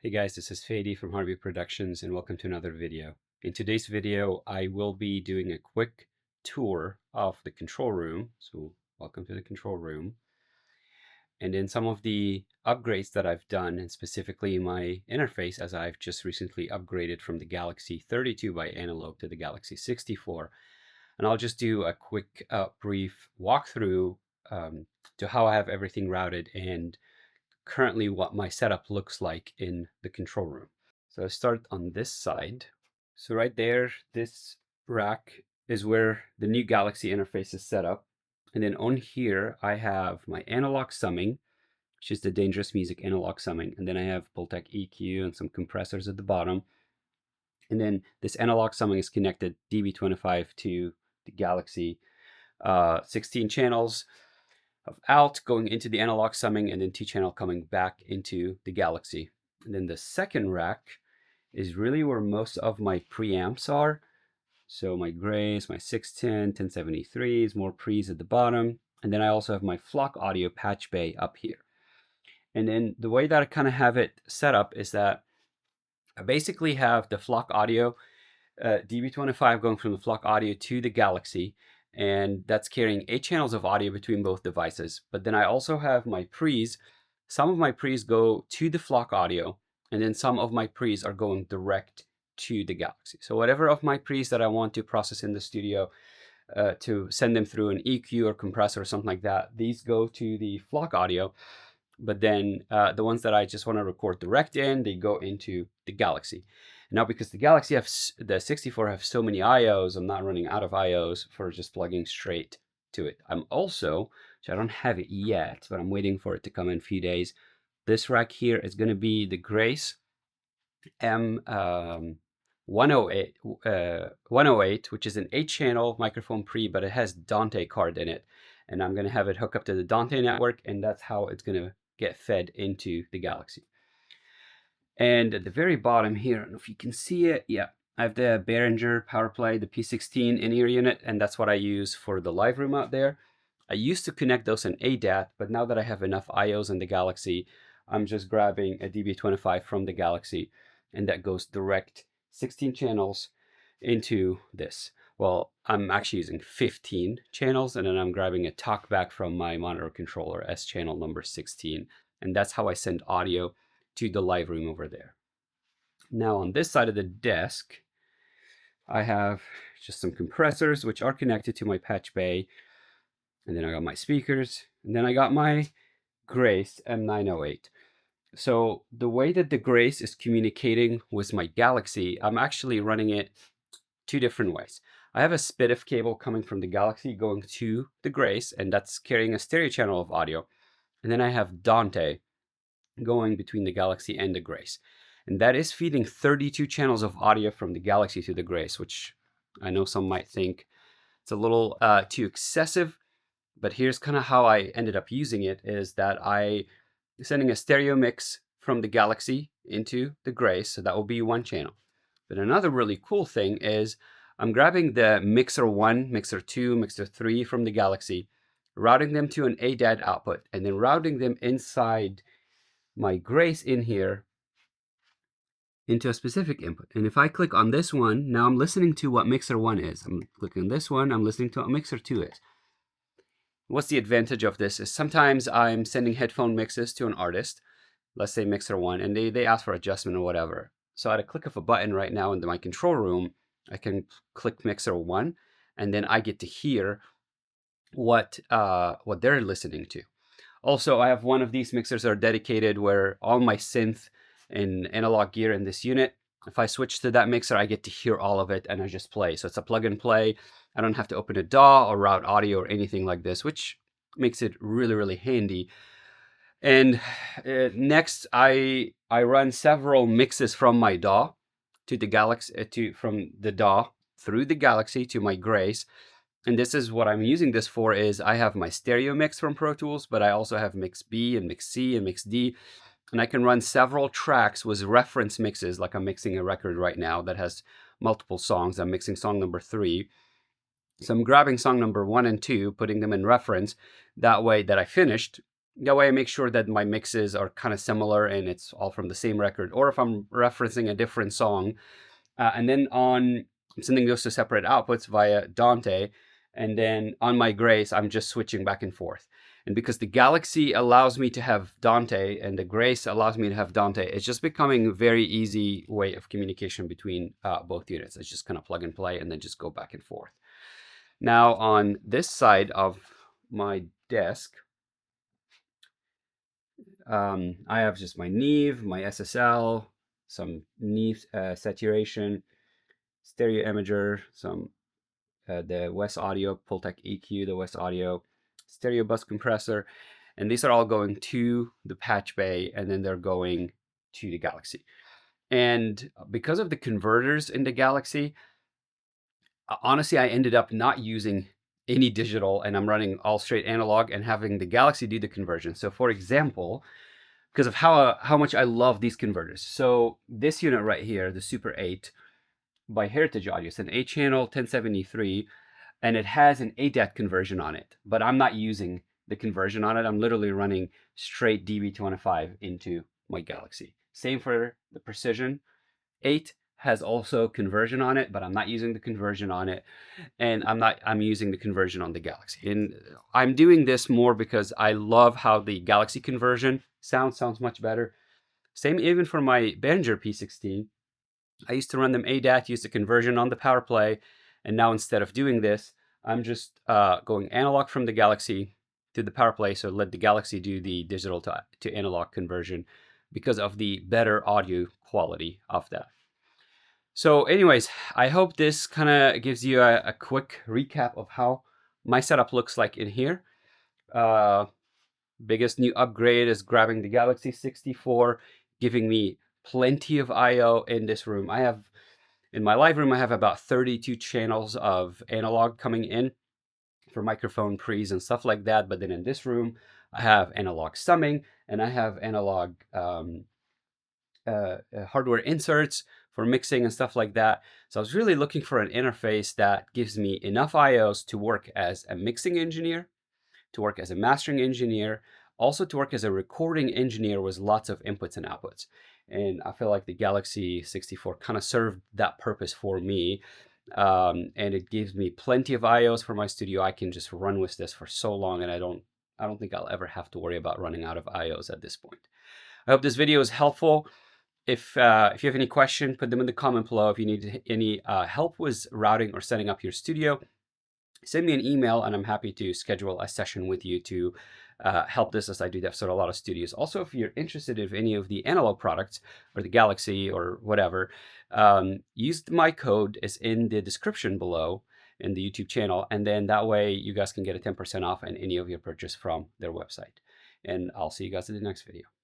Hey guys, this is Fady from Harvey Productions and welcome to another video. In today's video, I will be doing a quick tour of the control room. So welcome to the control room. And then some of the upgrades that I've done, and specifically my interface, as I've just recently upgraded from the Galaxy 32 by analog to the Galaxy 64. And I'll just do a quick brief walkthrough to how I have everything routed and currently what my setup looks like in the control room. So I start on this side. So right there, this rack is where the new Galaxy interface is set up. And then on here, I have my analog summing, which is the dangerous music analog summing. And then I have Pultec EQ and some compressors at the bottom. And then this analog summing is connected DB25 to the Galaxy 16 channels of out going into the analog summing, and then T-channel coming back into the Galaxy. And then the second rack is really where most of my preamps are. So my grays, my 610, 1073s, more pre's at the bottom. And then I also have my flock audio patch bay up here. And then the way that I kind of have it set up is that I basically have the flock audio DB25 going from the flock audio to the Galaxy, and that's carrying 8 channels of audio between both devices. But then I also have my pre's. Some of my pre's go to the flock audio, and then some of my pre's are going direct to the Galaxy. So whatever of my pre's that I want to process in the studio to send them through an EQ or compressor or something like that, these go to the flock audio. But then the ones that I just want to record direct in, they go into the Galaxy. Now, because the Galaxy the 64 have so many IOs, I'm not running out of IOs for just plugging straight to it. I'm also, which I don't have it yet, but I'm waiting for it to come in a few days. This rack here is going to be the Grace M108, which is an 8-channel microphone pre, but it has Dante card in it. And I'm going to have it hook up to the Dante network, and that's how it's going to get fed into the Galaxy. And at the very bottom here, I don't know if you can see it. Yeah, I have the Behringer PowerPlay, the P16 in-ear unit, and that's what I use for the live room out there. I used to connect those in ADAT, but now that I have enough IOs in the Galaxy, I'm just grabbing a DB25 from the Galaxy, and that goes direct 16 channels into this. Well, I'm actually using 15 channels, and then I'm grabbing a talkback from my monitor controller S channel number 16. And that's how I send audio to the live room over there. Now on this side of the desk, I have just some compressors, which are connected to my patch bay. And then I got my speakers, and then I got my Grace M908. So the way that the Grace is communicating with my Galaxy, I'm actually running it 2 different ways. I have a SPDIF cable coming from the Galaxy going to the Grace, and that's carrying a stereo channel of audio. And then I have Dante going between the Galaxy and the Grace. And that is feeding 32 channels of audio from the Galaxy to the Grace, which I know some might think it's a little too excessive. But here's kind of how I ended up using it, is that I sending a stereo mix from the Galaxy into the Grace, so that will be 1 channel. But another really cool thing is I'm grabbing the Mixer 1, Mixer 2, Mixer 3 from the Galaxy, routing them to an ADAT output, and then routing them inside my Grace in here into a specific input. And if I click on this one, now I'm listening to what Mixer 1 is. I'm clicking on this one, I'm listening to what Mixer 2 is. What's the advantage of this is sometimes I'm sending headphone mixes to an artist, let's say Mixer 1, and they ask for adjustment or whatever. So at a click of a button right now in my control room, I can click Mixer 1, and then I get to hear what they're listening to. Also, I have one of these mixers that are dedicated where all my synth and analog gear in this unit, if I switch to that mixer, I get to hear all of it and I just play. So it's a plug and play. I don't have to open a DAW or route audio or anything like this, which makes it really, really handy. And next, I run several mixes from my DAW to the Galaxy, from the DAW through the Galaxy to my Grace. And this is what I'm using this for, is I have my stereo mix from Pro Tools, but I also have mix B and mix C and mix D. And I can run several tracks with reference mixes, like I'm mixing a record right now that has multiple songs. I'm mixing song number 3. So I'm grabbing song number 1 and 2, putting them in reference. That way that I finished, That way I make sure that my mixes are kind of similar and it's all from the same record. Or if I'm referencing a different song, and then I'm sending those to separate outputs via Dante. And then on my Grace, I'm just switching back and forth. And because the Galaxy allows me to have Dante and the Grace allows me to have Dante, it's just becoming a very easy way of communication between both units. It's just kind of plug and play and then just go back and forth. Now on this side of my desk, I have just my Neve, my SSL, some Neve saturation, stereo imager, some the West Audio, Pultec EQ, the West Audio, stereo bus compressor, and these are all going to the patch bay, and then they're going to the Galaxy. And because of the converters in the Galaxy, honestly, I ended up not using any digital, and I'm running all straight analog and having the Galaxy do the conversion. So for example, because of how much I love these converters. So this unit right here, the Super 8 by Heritage Audio, it's an 8-channel 1073, and it has an ADAT conversion on it, but I'm not using the conversion on it. I'm literally running straight DB215 into my Galaxy. Same for the Precision 8 has also conversion on it, but I'm not using the conversion on it, and I'm using the conversion on the Galaxy. And I'm doing this more because I love how the Galaxy conversion sounds much better. Same even for my Behringer P16. I used to run them ADAT, use the conversion on the power play, and now instead of doing this, I'm just going analog from the Galaxy to the power play, so let the Galaxy do the digital to analog conversion because of the better audio quality of that. So anyways, I hope this kind of gives you a quick recap of how my setup looks like in here. Biggest new upgrade is grabbing the Galaxy 64, giving me plenty of I/O in this room. In my live room, I have about 32 channels of analog coming in for microphone pre's and stuff like that. But then in this room, I have analog summing and I have analog hardware inserts for mixing and stuff like that. So I was really looking for an interface that gives me enough I/Os to work as a mixing engineer, to work as a mastering engineer, also to work as a recording engineer with lots of inputs and outputs. And I feel like the Galaxy 64 kind of served that purpose for me. And it gives me plenty of I/Os for my studio. I can just run with this for so long, and I don't think I'll ever have to worry about running out of I/Os at this point. I hope this video is helpful. If you have any question, put them in the comment below. If you need any help with routing or setting up your studio, send me an email and I'm happy to schedule a session with you to help this, as I do that for a lot of studios. Also, if you're interested in any of the analog products or the Galaxy or whatever, use my code is in the description below in the YouTube channel, and then that way you guys can get a 10% off on any of your purchase from their website. And I'll see you guys in the next video.